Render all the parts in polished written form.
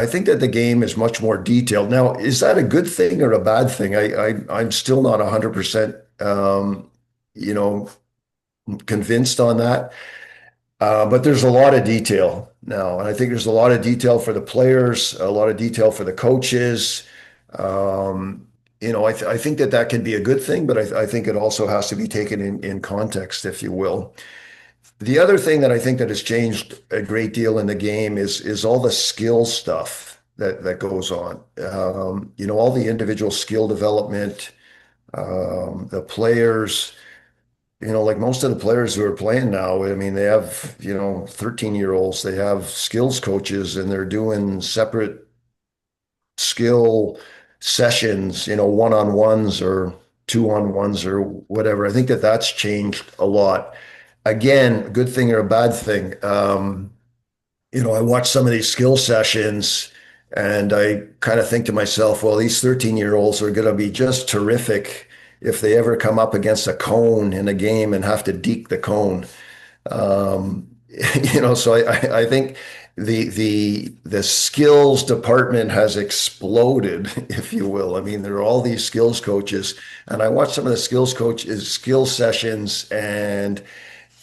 I think that the game is much more detailed. Now, is that a good thing or a bad thing? I'm still not 100%, you know, convinced on that. But there's a lot of detail now, and I think there's a lot of detail for the players, a lot of detail for the coaches. Um, I think that that can be a good thing, but I think it also has to be taken in context, if you will. The other thing that I think that has changed a great deal in the game is all the skill stuff that goes on. All the individual skill development, the players. Like most of the players who are playing now, I mean, they have, 13-year-olds, they have skills coaches and they're doing separate skill sessions, one-on-ones or two-on-ones or whatever. I think that that's changed a lot. Again, a good thing or a bad thing. I watch some of these skill sessions and I kind of think to myself, well, these 13-year-olds are going to be just terrific if they ever come up against a cone in a game and have to deke the cone. Um, so I think the skills department has exploded, if you will. I mean, there are all these skills coaches, and I watch some of the skills coaches skill sessions, and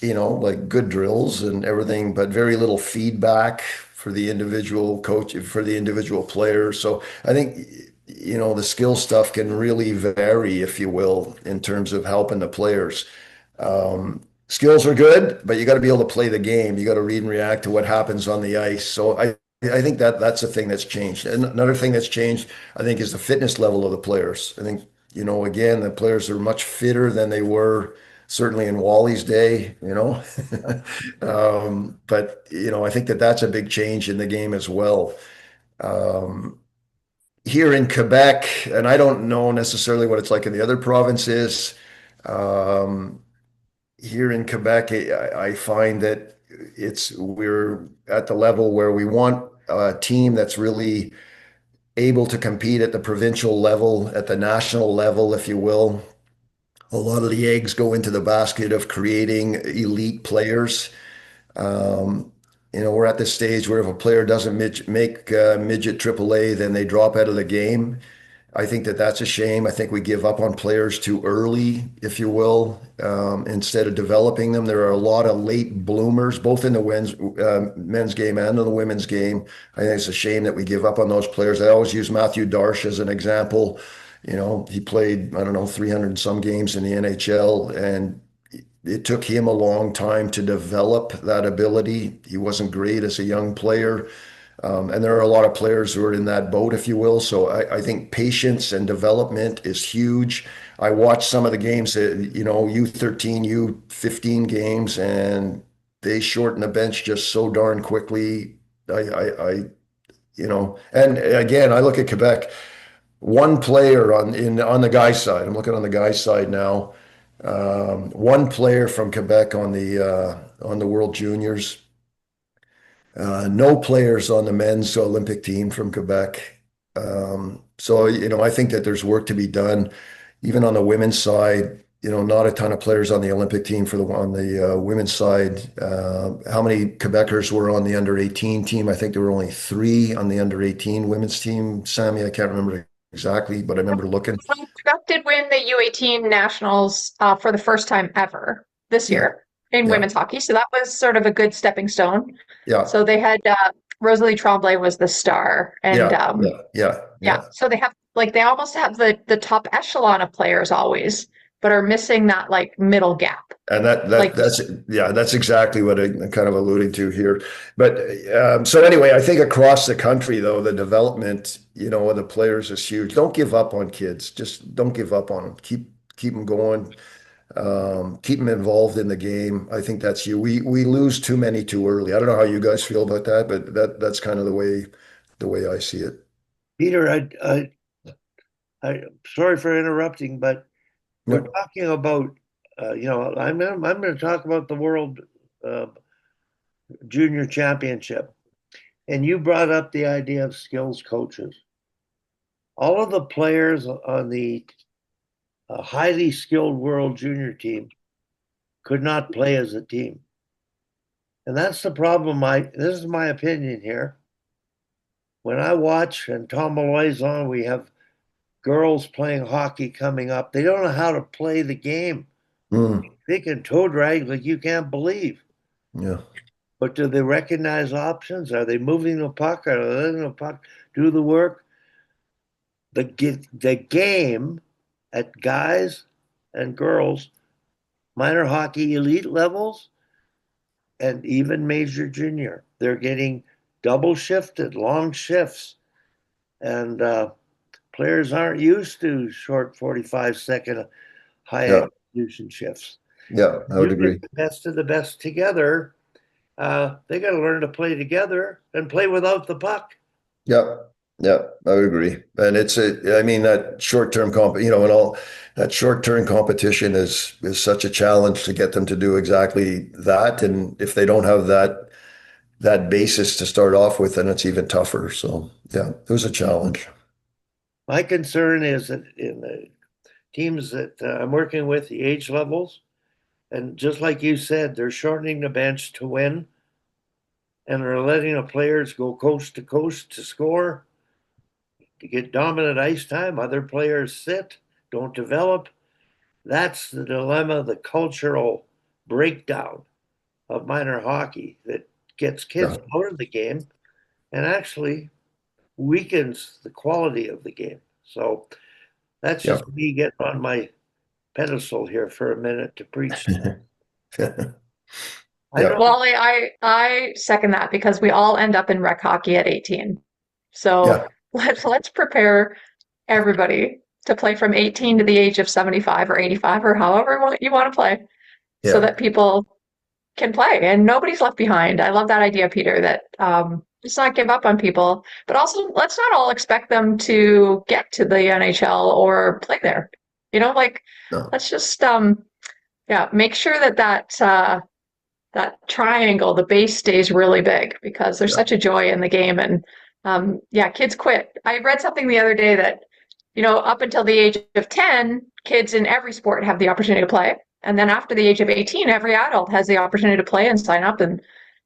like good drills and everything, but very little feedback for the individual coach, for the individual player. So I think, the skill stuff can really vary, if you will, in terms of helping the players. Skills are good, but you got to be able to play the game. You got to read and react to what happens on the ice. So I think that that's a thing that's changed. And another thing that's changed, I think, is the fitness level of the players. I think, again, the players are much fitter than they were certainly in Wally's day. But I think that that's a big change in the game as well. Um, Here in Quebec, and I don't know necessarily what it's like in the other provinces. Um, Here in Quebec, I find that we're at the level where we want a team that's really able to compete at the provincial level, at the national level, if you will. A lot of the eggs go into the basket of creating elite players. Um, we're at this stage where if a player doesn't make midget AAA, then they drop out of the game. I think that that's a shame. I think we give up on players too early, if you will, instead of developing them. There are a lot of late bloomers, both in the men's game and in the women's game. I think it's a shame that we give up on those players. I always use Matthew Darsh as an example. He played, I don't know, 300 and some games in the NHL, and it took him a long time to develop that ability. He wasn't great as a young player. And there are a lot of players who are in that boat, if you will. So I think patience and development is huge. I watched some of the games that, U13, U15 games, and they shorten the bench just so darn quickly. And again, I look at Quebec, one player on the guy side. I'm looking on the guy side now. One player from Quebec on the World Juniors. No players on the men's Olympic team from Quebec. So, I think that there's work to be done. Even on the women's side, not a ton of players on the Olympic team on the women's side. How many Quebecers were on the under 18 team? I think there were only three on the under 18 women's team. Sammy, I can't remember exactly, but I remember looking. Quebec did win the U18 nationals for the first time ever this Yeah, year in yeah, women's hockey. So that was sort of a good stepping stone. yeah, So they had Rosalie Tremblay was the star, and yeah, yeah, yeah, yeah. yeah. So they have they almost have the top echelon of players always, but are missing that like middle gap. And that that Like that's yeah, that's exactly what I'm kind of alluding to here. But so anyway, I think across the country though, the development, of the players is huge. Don't give up on kids. Just don't give up on them. Keep them going. Keep them involved in the game. I think that's you. We lose too many too early. I don't know how you guys feel about that, but that's kind of the way I see it. Peter, I, sorry for interrupting, but we're No, talking about, I'm going to talk about the World uh, Junior Championship, and you brought up the idea of skills coaches. All of the players on the highly skilled World Junior team could not play as a team, and that's the problem. This is my opinion here. when I watch and Tom Malloy's on, we have girls playing hockey coming up. They don't know how to play the game. Mm, They can toe drag like you can't believe. yeah. But do they recognize options? Are they moving the puck? Are they letting the puck do the work? The game at guys and girls, minor hockey elite levels, and even major junior, they're getting double shifted, long shifts. And players aren't used to short 45-second high Yeah. execution shifts. Yeah. I would You get agree. the best of the best together. They got to learn to play together and play without the puck. Yeah. Yeah. I would agree. And I mean, that short-term and all that short-term competition is such a challenge to get them to do exactly that. And if they don't have that basis to start off with, then it's even tougher. So yeah, it was a challenge. My concern is that in the teams that I'm working with, the age levels, and just like you said, they're shortening the bench to win, and they're letting the players go coast to coast to score, to get dominant ice time. Other players sit, don't develop. That's the dilemma, the cultural breakdown of minor hockey that gets kids Yeah. out of the game and actually weakens the quality of the game. So that's Yeah. just me getting on my pedestal here for a minute to preach. I Yeah. know. Wally, I second that because we all end up in rec hockey at 18. So Yeah. let's prepare everybody to play from 18 to the age of 75 or 85 or however you want to play so Yeah. that people can play and nobody's left behind. I love that idea, Peter, that let's not give up on people, but also let's not all expect them to get to the NHL or play there. Like No. let's just yeah, make sure that triangle, the base stays really big because there's Yeah. such a joy in the game. And yeah, kids quit. I read something the other day that, up until the age of 10, kids in every sport have the opportunity to play. And then after the age of 18, every adult has the opportunity to play and sign up.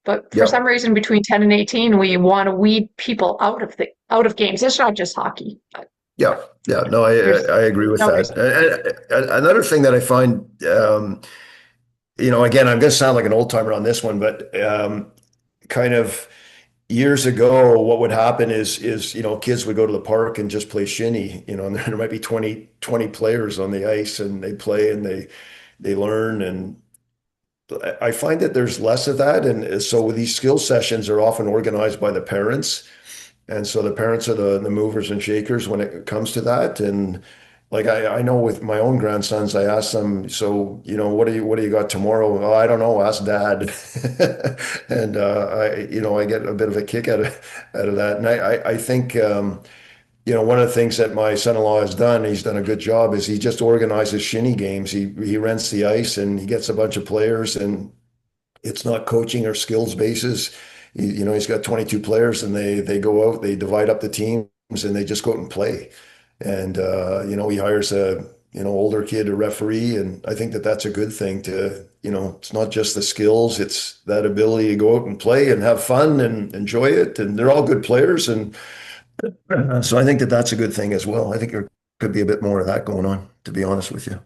But for Yeah. some reason, between 10 and 18, we want to weed people out of games. It's not just hockey. But Yeah. Yeah. No, there's I agree with no that. reason. And another thing that I find, again, I'm going to sound like an old timer on this one, but kind of years ago, what would happen is kids would go to the park and just play shinny, and there might be 20 players on the ice, and they play and they learn. And I find that there's less of that. And so these skill sessions are often organized by the parents. And so the parents are the movers and shakers when it comes to that. And like I know with my own grandsons, I ask them, so what do you got tomorrow? Oh, I don't know, ask dad. And I get a bit of a kick out of that. And I think one of the things that my son-in-law has done, he's done a good job, is he just organizes shinny games. He rents the ice and he gets a bunch of players, and it's not coaching or skills basis. He's got 22 players, and they go out, they divide up the teams, and they just go out and play. And he hires a older kid, a referee, and I think that that's a good thing to, it's not just the skills, it's that ability to go out and play and have fun and enjoy it. And they're all good players, and so I think that that's a good thing as well. I think there could be a bit more of that going on, to be honest with you.